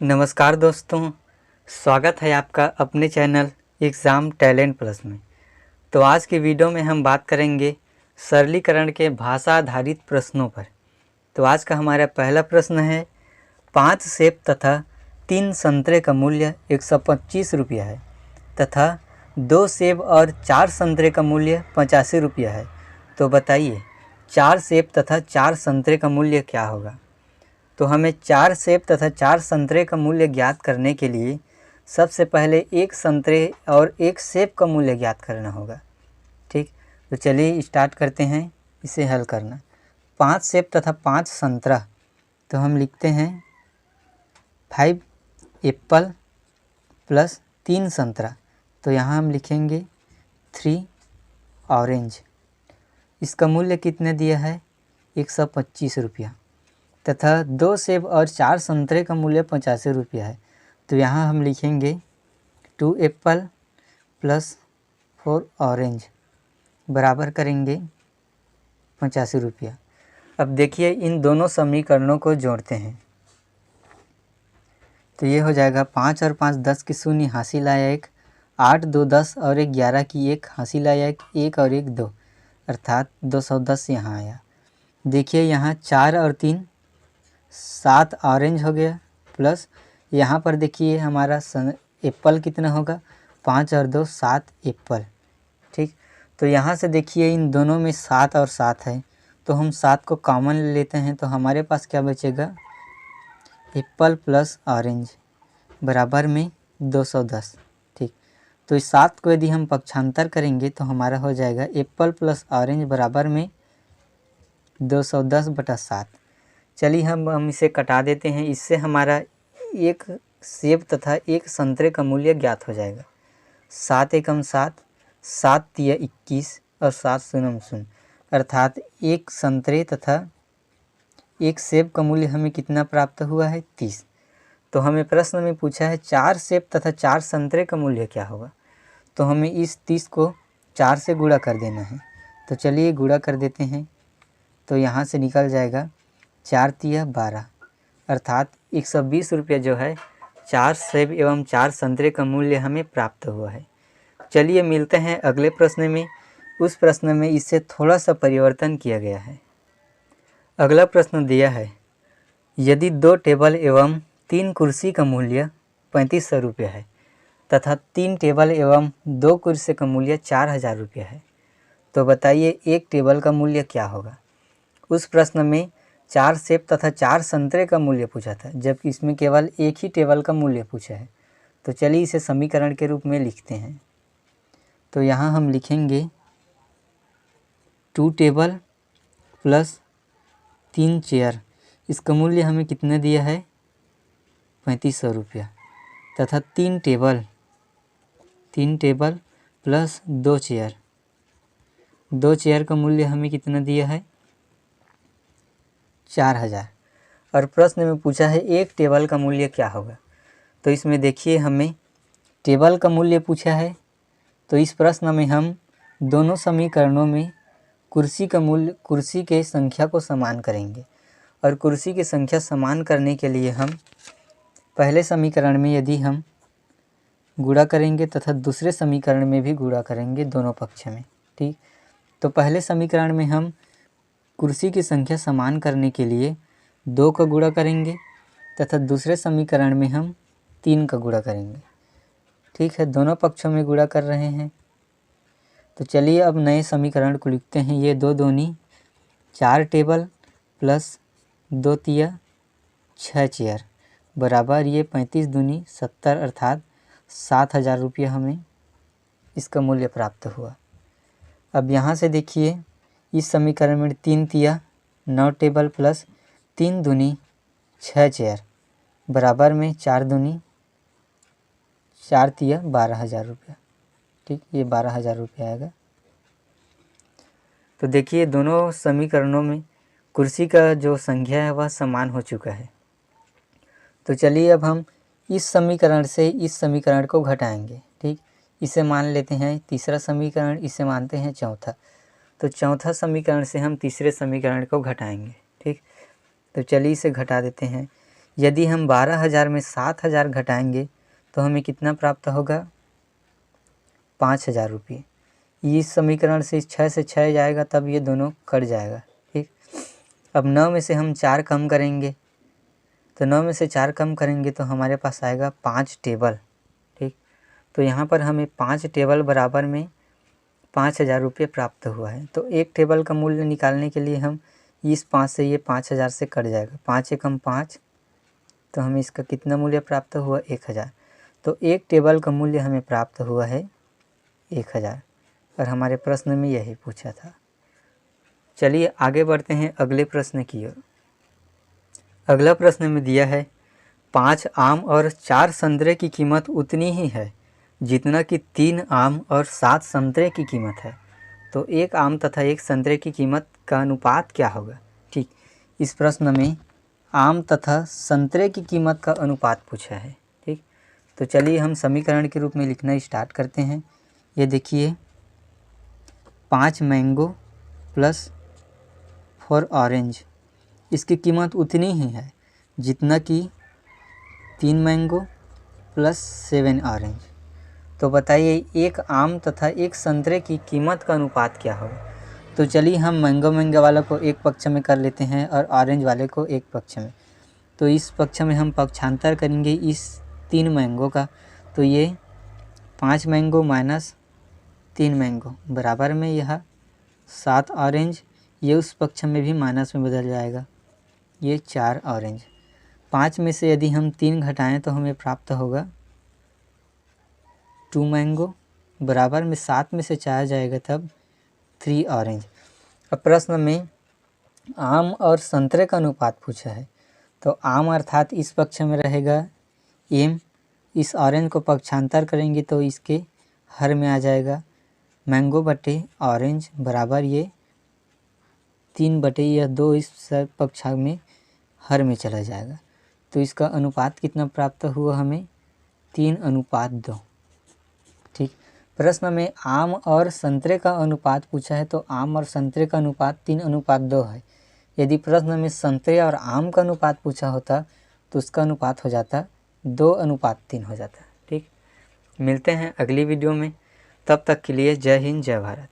नमस्कार दोस्तों, स्वागत है आपका अपने चैनल एग्ज़ाम टैलेंट प्लस में। तो आज की वीडियो में हम बात करेंगे सरलीकरण के भाषा आधारित प्रश्नों पर। तो आज का हमारा पहला प्रश्न है, 5 सेब तथा 3 संतरे का मूल्य 125 रुपया है तथा 2 सेब और 4 संतरे का मूल्य 85 रुपया है। तो बताइए 4 सेब तथा 4 संतरे का मूल्य क्या होगा। तो हमें 4 सेब तथा 4 संतरे का मूल्य ज्ञात करने के लिए सबसे पहले एक संतरे और एक सेब का मूल्य ज्ञात करना होगा। ठीक, तो चलिए स्टार्ट करते हैं इसे हल करना। 5 सेब तथा 5 संतरा, तो हम लिखते हैं 5 एप्पल प्लस 3 संतरा, तो यहाँ हम लिखेंगे 3 ऑरेंज। इसका मूल्य कितने दिया है, 125 रुपया। तथा 2 सेब और 4 संतरे का मूल्य 85 रुपया है, तो यहाँ हम लिखेंगे 2 एप्पल प्लस 4 ऑरेंज बराबर करेंगे 85 रुपया। अब देखिए इन दोनों समीकरणों को जोड़ते हैं, तो ये हो जाएगा 5 और 5 10 की शून्य, हासिल आया 1, 8 2 10 और 1 11 की 1, हासिल आया 1 और 1 2, अर्थात 210 यहाँ आया। देखिए यहाँ 4 और 3 7 ऑरेंज हो गया, प्लस यहाँ पर देखिए हमारा एप्पल कितना होगा, 5 और 2 7 एप्पल। ठीक, तो यहाँ से देखिए इन दोनों में 7 और 7 है, तो हम 7 को कॉमन ले लेते हैं, तो हमारे पास क्या बचेगा, एप्पल प्लस ऑरेंज बराबर में 210। ठीक, तो इस 7 को यदि हम पक्षांतर करेंगे तो हमारा हो जाएगा एप्पल प्लस ऑरेंज बराबर में 210/7। चलिए हम इसे कटा देते हैं, इससे हमारा एक सेब तथा एक संतरे का मूल्य ज्ञात हो जाएगा। 7 एकम 7, 7 तिया 21 और 7 शून्यम शून्य, अर्थात एक संतरे तथा एक सेब का मूल्य हमें कितना प्राप्त हुआ है, 30। तो हमें प्रश्न में पूछा है 4 सेब तथा 4 संतरे का मूल्य क्या होगा, तो हमें इस 30 को 4 से गुणा कर देना है। तो चलिए गुणा कर देते हैं, तो यहाँ से निकल जाएगा 4 तिया 12, अर्थात 120 रुपये जो है 4 सेब एवं 4 संतरे का मूल्य हमें प्राप्त हुआ है। चलिए मिलते हैं अगले प्रश्न में। उस प्रश्न में इससे थोड़ा सा परिवर्तन किया गया है। अगला प्रश्न दिया है, यदि 2 टेबल एवं 3 कुर्सी का मूल्य 3500 रुपये है तथा 3 टेबल एवं 2 कुर्सी का मूल्य 4000 रुपये है, तो बताइए एक टेबल का मूल्य क्या होगा। उस प्रश्न में 4 सेब तथा 4 संतरे का मूल्य पूछा था, जबकि इसमें केवल एक ही टेबल का मूल्य पूछा है। तो चलिए इसे समीकरण के रूप में लिखते हैं। तो यहाँ हम लिखेंगे 2 टेबल प्लस 3 चेयर, इसका मूल्य हमें कितना दिया है, 3500 रुपया, तथा 3 टेबल प्लस 2 चेयर, 2 चेयर का मूल्य हमें कितना दिया है, 4000। और प्रश्न में पूछा है एक टेबल का मूल्य क्या होगा। तो इसमें देखिए हमें टेबल का मूल्य पूछा है, तो इस प्रश्न में हम दोनों समीकरणों में कुर्सी के संख्या को समान करेंगे। और कुर्सी की संख्या समान करने के लिए हम पहले समीकरण में यदि हम गुणा करेंगे तथा दूसरे समीकरण में भी गुणा करेंगे दोनों पक्ष में। ठीक, तो पहले समीकरण में हम कुर्सी की संख्या समान करने के लिए 2 का गुणा करेंगे तथा दूसरे समीकरण में हम 3 का गुणा करेंगे। ठीक है, दोनों पक्षों में गुणा कर रहे हैं। तो चलिए अब नए समीकरण को लिखते हैं। ये 2 दूनी 4 टेबल प्लस 2 तिया 6 चेयर बराबर ये 35 दूनी 70, अर्थात 7000 रुपया हमें इसका मूल्य प्राप्त हुआ। अब यहाँ से देखिए इस समीकरण में 3 तिया 9 टेबल प्लस 3 दूनी 6 चेयर बराबर में 4 दूनी 4 तिया 12,000 रुपया। ठीक, ये 12,000 रुपया आएगा। तो देखिए दोनों समीकरणों में कुर्सी का जो संख्या है वह समान हो चुका है। तो चलिए अब हम इस समीकरण से इस समीकरण को घटाएंगे। ठीक, इसे मान लेते हैं तीसरा समीकरण, इसे मानते हैं चौथा। तो चौथा समीकरण से हम तीसरे समीकरण को घटाएंगे। ठीक, तो चलिए इसे घटा देते हैं। यदि हम 12,000 में 7,000 घटाएंगे तो हमें कितना प्राप्त होगा? 5,000 रुपये। इस समीकरण से 6 से 6 जाएगा तब ये दोनों कट जाएगा। ठीक, अब 9 में से हम 4 कम करेंगे, तो 9 में से 4 कम करेंगे तो हमारे पास आएगा 5 टेबल। ठीक, तो यहाँ पर हमें 5 टेबल बराबर में 5,000 रुपये प्राप्त हुआ है। तो एक टेबल का मूल्य निकालने के लिए हम इस 5 से ये 5,000 से कट जाएगा। 5 एकम 5, तो हमें इसका कितना मूल्य प्राप्त हुआ? 1,000। तो एक टेबल का मूल्य हमें प्राप्त हुआ है 1,000 और हमारे प्रश्न में यही पूछा था। चलिए आगे बढ़ते हैं अगले प्रश्न की ओर। अगला प्रश्न में दिया है 5 आम और 4 संतरे की कीमत उतनी ही है जितना कि 3 आम और 7 संतरे की कीमत है। तो एक आम तथा एक संतरे की कीमत का अनुपात क्या होगा? ठीक, इस प्रश्न में आम तथा संतरे की कीमत का अनुपात पूछा है। ठीक, तो चलिए हम समीकरण के रूप में लिखना स्टार्ट करते हैं। ये देखिए 5 मैंगो प्लस 4 ऑरेंज, इसकी कीमत उतनी ही है जितना कि 3 मैंगो प्लस 7 ऑरेंज। तो बताइए एक आम तथा एक संतरे की कीमत का अनुपात क्या होगा? तो चलिए हम मैंगो वाला को एक पक्ष में कर लेते हैं और ऑरेंज वाले को एक पक्ष में। तो इस पक्ष में हम पक्षांतर करेंगे इस 3 मैंगो का, तो ये 5 मैंगो माइनस 3 मैंगो बराबर में यह 7 ऑरेंज, ये उस पक्ष में भी माइनस में बदल जाएगा, ये 4 ऑरेंज। 5 में से यदि हम 3 घटाएं तो हमें प्राप्त होगा 2 मैंगो बराबर में 7 में से 4 जाएगा तब 3 ऑरेंज। अब प्रश्न में आम और संतरे का अनुपात पूछा है, तो आम अर्थात इस पक्ष में रहेगा m, इस ऑरेंज को पक्षांतर करेंगे तो इसके हर में आ जाएगा मैंगो बटे ऑरेंज बराबर ये 3 बटे यह 2 इस पक्ष में हर में चला जाएगा। तो इसका अनुपात कितना प्राप्त हुआ हमें? 3:2। ठीक, प्रश्न में आम और संतरे का अनुपात पूछा है, तो आम और संतरे का अनुपात 3:2 है। यदि प्रश्न में संतरे और आम का अनुपात पूछा होता तो उसका अनुपात हो जाता 2:3 हो जाता। ठीक, मिलते हैं अगली वीडियो में, तब तक के लिए जय हिंद जय भारत।